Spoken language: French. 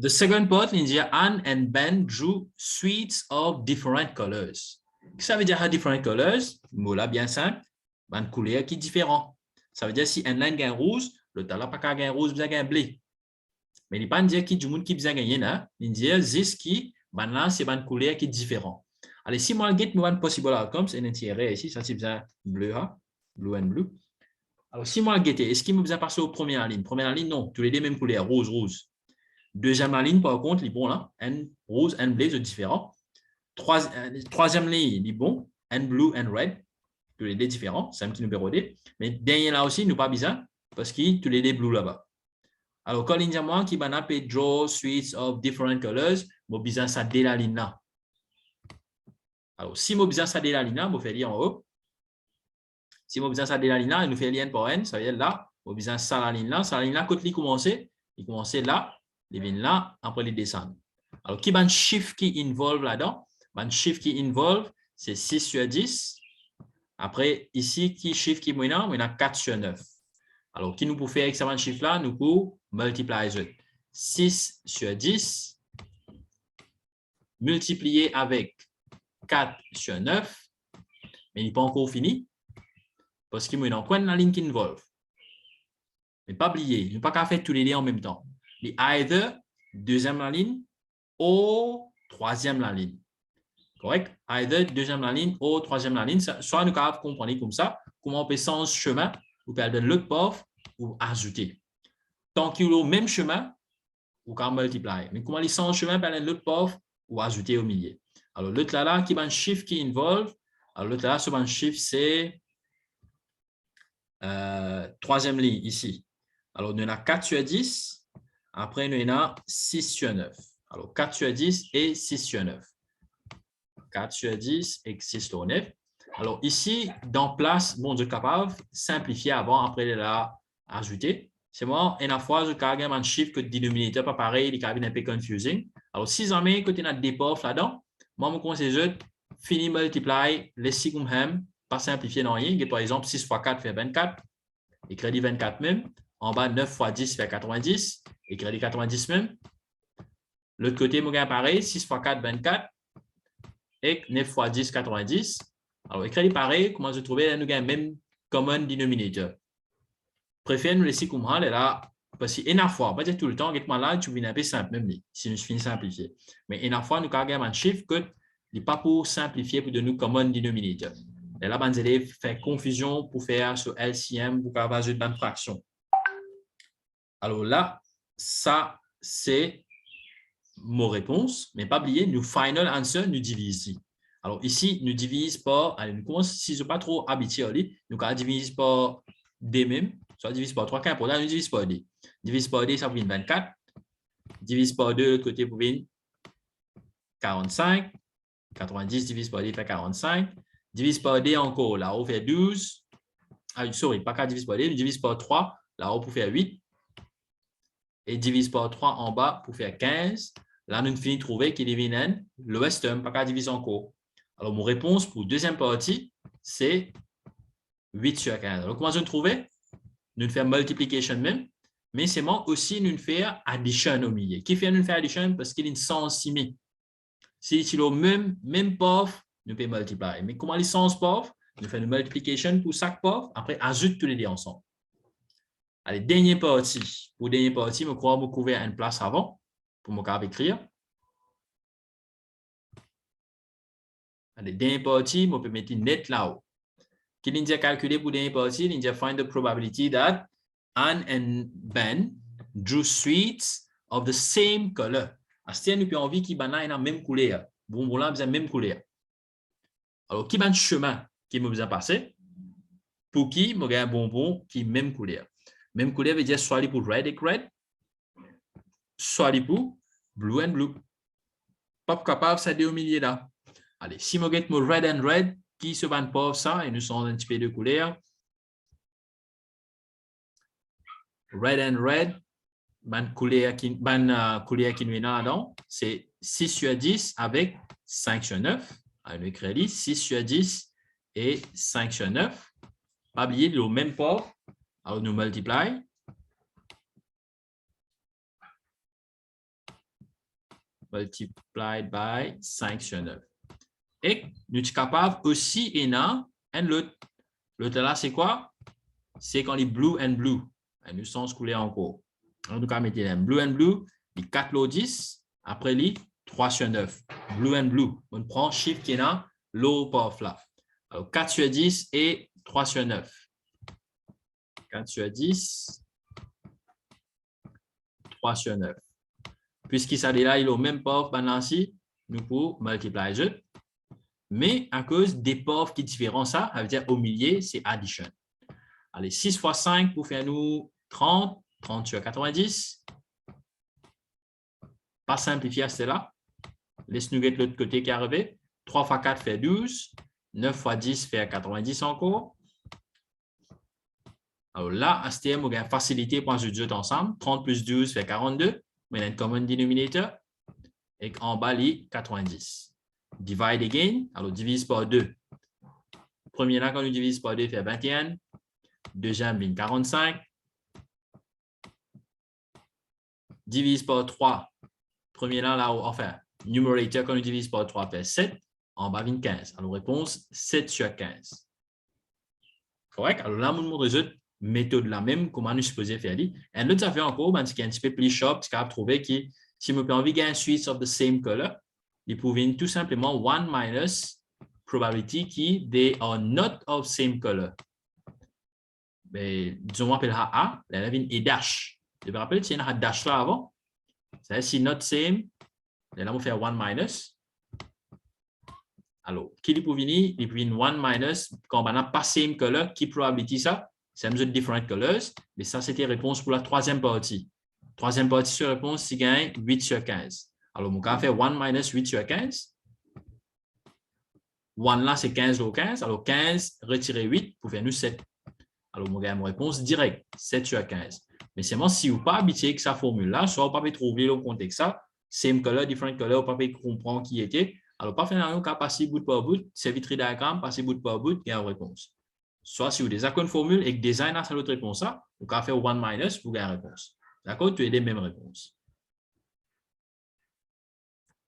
The second part, il dit Anne and Ben drew suites of different colors. Ça veut dire different colors, mot là bien simple, une couleur qui est différente. Ça veut dire si un gagne rouge, le talent pas gagne rouge, bien gagne bleu. Mais il n'est pas dire qui du monde qui bien gagner là, il dit this qui là c'est une couleur qui est différente. Allez, si moi get one possible outcomes, c'est un intérêt ici, ça c'est bien bleu, blue and blue. Alors si moi get, est-ce qu'il me besoin passer aux premières lignes? Première ligne, non, tous les deux mêmes couleurs, rouge, rouge. Deuxième ligne, par contre, il est bon là, and rose and blue, c'est différent. Troisième ligne, il est bon, and blue and red, tous les deux différents, c'est un petit numéro D. Mais dernier là aussi, nous pas besoin, parce qu'il tous les deux blue là-bas. Alors, quand il dit moi qui va appeler draw suites of different colors, moi besoin ça dès la ligne là. Alors, si moi besoin ça dès la ligne là, moi fais lire en haut. Si moi besoin ça dès la ligne là, il nous fait lien par n, ça veut dire là, moi besoin ça la ligne là, quand il commence là. Les vignes là, après les descendre. Alors, qui est un chiffre qui involve là-dedans? Un chiffre qui involve, c'est 6 sur 10. Après, ici, qui chiffre qui est maintenant? On a 4 sur 9. Alors, qui nous peut faire avec ce chiffre-là? Nous pouvons multiplier 6 sur 10 multiplié avec 4 sur 9. Mais il n'est pas encore fini. Parce qu'il y a une ligne qui involve. Mais pas oublier, il ne faut pas faire tous les liens en même temps. Les either, deuxième la ligne, ou troisième la ligne. Correct? Either, deuxième la ligne, ou troisième la ligne. Soit nous pouvons comprendre comme ça, comment on peut changer chemin, ou perdre l'autre pauvre, ou ajouter. Tant qu'il y a le même chemin, ou quand multiplier. Mais comment les change chemin, perdre l'autre pauvre, ou ajouter au milieu. Alors, l'autre là, qui est un chiffre qui involve, alors l'autre là, ce un chiffre, c'est troisième ligne ici. Alors, nous avons 4 sur 10. Après, nous avons 6 sur 9. Alors, 4 sur 10 et 6 sur 9. 4 sur 10 et 6 sur 9. Alors, ici, dans place, bon, je suis capable de simplifier avant, après, la ajouter. C'est moi, et la fois, je cargue un chiffre que le dénominateur pas pareil, il est un peu confusing. Alors, si jamais, quand on a des pauvres là-dedans, moi, mon conseil, je finis multiply, les 6 comme hem, pas simplifier dans rien. Par exemple, 6 fois 4 fait 24. Et crédit 24 même. En bas, 9 fois 10 fait 90. Et crédit 90 même. L'autre côté, mon gars, pareil. 6 fois 4, 24. Et 9 fois 10, 90. Alors, crédit pareil. Comment je trouver? Nous avons même common denominator. Préfère nous laisser comme ça. Là, parce que une fois, pas dire tout le temps, là, tu viens un peu simple, même si nous finissons simplifier. Mais une fois, nous avons un chiffre que n'est pas pour simplifier pour de nous common denominator. Et là, les élèves font confusion pour faire sur LCM pour avoir une fraction. Alors là, ça, c'est mon réponse. Mais pas oublier, nous final answer, nous divise ici. Alors ici, nous divise par, allez, nous commence, si je ne suis pas trop habitué, nous divise par D même, soit divise par 3, qu'importe, nous divise par D. Divise par D, ça vous 24. Divise par 2, de l'autre côté, vous 45. 90 divise par D fait 45. Divise par D encore, là, on fait 12. Ah, sorry, pas qu'à divise par D, divise par 3, là-haut pour faire 8. Et divise par 3 en bas pour faire 15. Là, nous finissons de trouver qu'il est le western, pas qu'à diviser encore. Alors, mon réponse pour deuxième partie, c'est 8 sur 15. Alors, comment je trouver? Nous faisons multiplication même, mais c'est moi aussi nous faisons addition au milieu. Qui fait nous faire addition? Parce qu'il est une sens simé. Si c'est le même pauvre, nous pouvons multiplier. Mais comment les sens pauvres? Nous faisons une multiplication pour chaque pauvre, après ajoute tous les deux ensemble. Allez, dernière partie. Pour dernière partie, je crois que vous couvrir une place avant pour me écrire. Allez, dernière partie, je peux mettre une net là-haut. Qui l'India calculer pour dernière partie? L'India find the probability that Anne and Ben drew suites of the same color. C'est nous avons envie qu'il y ait la même couleur. Bon, voilà, la même couleur. Alors, qui va un chemin qui me besoin passer? Pour qui? Je vais un bonbon qui est même couleur. Même couleur veut dire soit pour red et red, soit pour blue and blue. Pas capable, ça au milieu là. Allez, si je get mon red and red, qui se va pas ça et nous sommes un petit peu de couleur. Red and red, ban couleur qui nous est là, c'est 6 sur 10 avec 5 sur 9. Alors, nous écrivons 6 sur 10 et 5 sur 9. Pas oublier le même port. Alors, nous multiplions. multiplied by 5 sur 9. Et nous sommes capables aussi et l'autre. L'autre là, c'est quoi? C'est quand les blue and blue. Et nous sommes coulés encore. En tout cas, mettez les blue and blue, les 4 lots 10, après les 3 sur 9. Blue and blue. On prend chiffre qui est là, low power flap. Alors 4 sur 10 et 3 sur 9. 4 sur 10, 3 sur 9. Puisqu'il s'agit là, il est au même pauvre balance, nous pouvons multiplier les autres. Mais à cause des pauvres qui différencient ça, ça veut dire au milieu, c'est addition. Allez, 6 fois 5 pour faire nous 30. 30 sur 90. Pas simplifier à cela. Laisse-nous get l'autre côté qui est arrivé. 3 fois 4 fait 12. 9 fois 10 fait 90 encore. Alors là, à ce terme, on a une facilité pour ajouter ensemble. 30 plus 12 fait 42. Mais il y a un common denominator. Et en bas, il 90. Divide again. Alors, divise par 2. Premier là, quand on divise par 2, fait 21. Deuxième, 45. Divise par 3. Premier là, enfin, numerator, quand on divise par 3, fait 7. En bas, 15. Alors, réponse, 7 sur 15. Correct? Alors là, on montre les autres méthodes la même, comment nous supposons faire. Et l'autre, ça fait encore, ce qui est un petit peu plus short, c'est qu'on trouver que si on peut envie de gagner suites of the same color, il provient tout simplement 1 minus probability qui they are not of same color. Mais, disons, on appelle A, la ligne est dash. Je me rappelle, il y a un dash là avant. C'est si not same, là, on va faire 1 minus. Alors, qui est pour venir? Il peut venir 1 minus, quand on n'a pas same color, qui probability ça? C'est un jeu de different colors, mais ça, c'était réponse pour la troisième partie. Troisième partie sur réponse, c'est gagne 8 sur 15. Alors, on va faire 1 minus 8 sur 15. 1 là, c'est 15 au 15. Alors, 15 retirer 8 pour faire nous 7. Alors, on gagne une réponse directe, 7 sur 15. Mais seulement si vous n'êtes pas habitué avec sa formule-là, soit vous ne pouvez pas trouver le contexte ça, same color, different color, vous ne pouvez pas comprendre qui était. Alors, pas faire un cas passer bout par bout, servir diagramme, passer bout par bout, et une réponse. Soit si vous avez une formule et que design a cette autre réponse, vous pouvez faire 1 minus, vous gagnez une réponse. D'accord? Tu as les mêmes réponses.